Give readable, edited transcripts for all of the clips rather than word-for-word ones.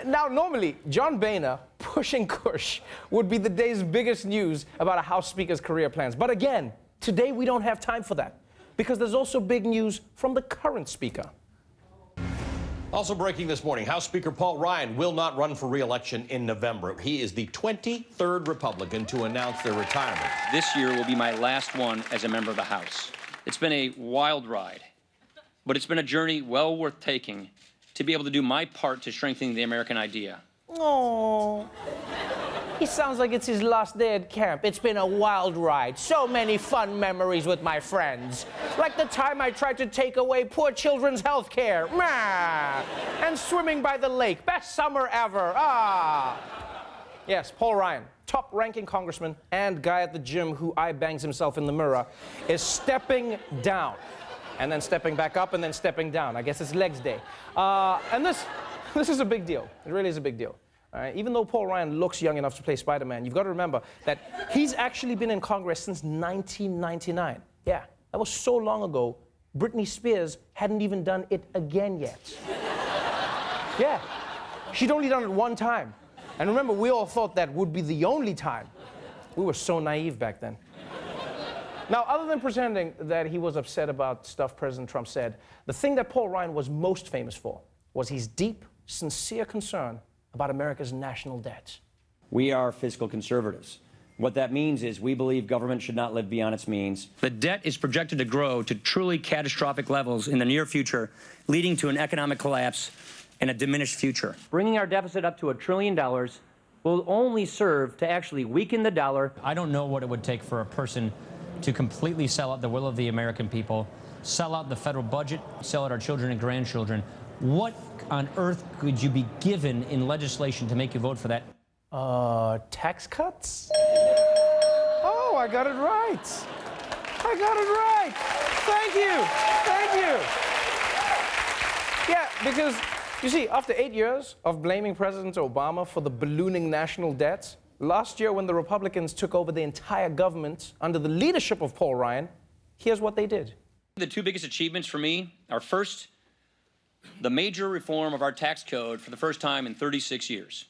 Now, normally, John Boehner pushing Kush would be the day's biggest news about a House Speaker's career plans. But again, today we don't have time for that, because there's also big news from the current Speaker. Also breaking this morning, House Speaker Paul Ryan will not run for re-election in November. He is the 23rd Republican to announce their retirement. This year will be my last one as a member of the House. It's been a wild ride, but it's been a journey well worth taking to be able to do my part to strengthening the American idea. Oh, he sounds like it's his last day at camp. It's been a wild ride. So many fun memories with my friends. Like the time I tried to take away poor children's health care. And swimming by the lake. Best summer ever. Yes, Paul Ryan, top-ranking congressman and guy at the gym who eye-bangs himself in the mirror, is stepping down. And then stepping back up, and then stepping down. I guess it's legs day. And this is a big deal. It really is a big deal. Even though Paul Ryan looks young enough to play Spider-Man, you've got to remember that he's actually been in Congress since 1999. Yeah, that was so long ago, Britney Spears hadn't even done it again yet. Yeah, she'd only done it one time. And remember, we all thought that would be the only time. We were so naive back then. Now, other than pretending that he was upset about stuff President Trump said, the thing that Paul Ryan was most famous for was his deep, sincere concern about America's national debt. We are fiscal conservatives. What that means is we believe government should not live beyond its means. The debt is projected to grow to truly catastrophic levels in the near future, leading to an economic collapse and a diminished future. Bringing our deficit up to $1 trillion will only serve to actually weaken the dollar. I don't know what it would take for a person to completely sell out the will of the American people, sell out the federal budget, sell out our children and grandchildren. What on earth could you be given in legislation to make you vote for that? Tax cuts? Oh, I got it right. I got it right. Thank you. Thank you. Yeah, because, you see, after 8 years of blaming President Obama for the ballooning national debt, last year when the Republicans took over the entire government under the leadership of Paul Ryan, here's what they did. The two biggest achievements for me are, first, the major reform of our tax code for the first time in 36 years,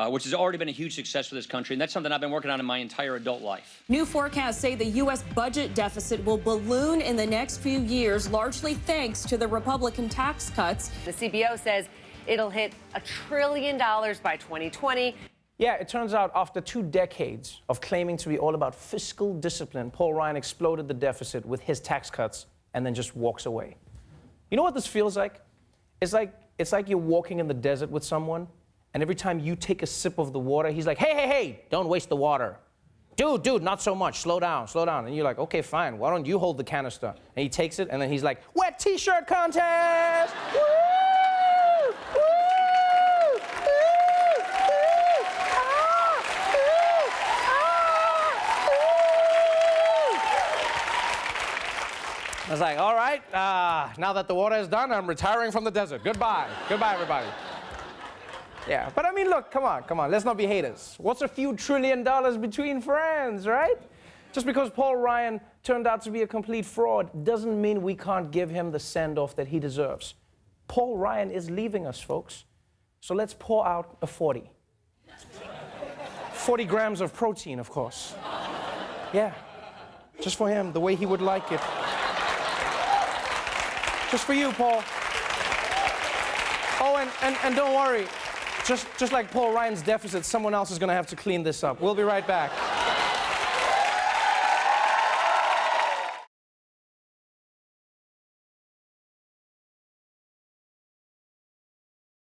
which has already been a huge success for this country, and that's something I've been working on in my entire adult life. New forecasts say the U.S. budget deficit will balloon in the next few years, largely thanks to the Republican tax cuts. The CBO says it'll hit $1 trillion by 2020. Yeah, it turns out after 2 decades of claiming to be all about fiscal discipline, Paul Ryan exploded the deficit with his tax cuts and then just walks away. You know what this feels like? It's like you're walking in the desert with someone, and every time you take a sip of the water, he's like, hey, don't waste the water. Dude, not so much, slow down. And you're like, okay, fine, why don't you hold the canister? And he takes it, and then he's like, wet t-shirt contest! Woo! Woo! I was like, all right, now that the water is done, I'm retiring from the desert. Goodbye, everybody. Yeah, but I mean, look, come on, let's not be haters. What's a few $1 trillion between friends, right? Just because Paul Ryan turned out to be a complete fraud doesn't mean we can't give him the send-off that he deserves. Paul Ryan is leaving us, folks. So let's pour out a 40. 40 grams of protein, of course. Yeah, just for him, the way he would like it. Just for you, Paul. Oh, and don't worry. Just like Paul Ryan's deficit, someone else is going to have to clean this up. We'll be right back.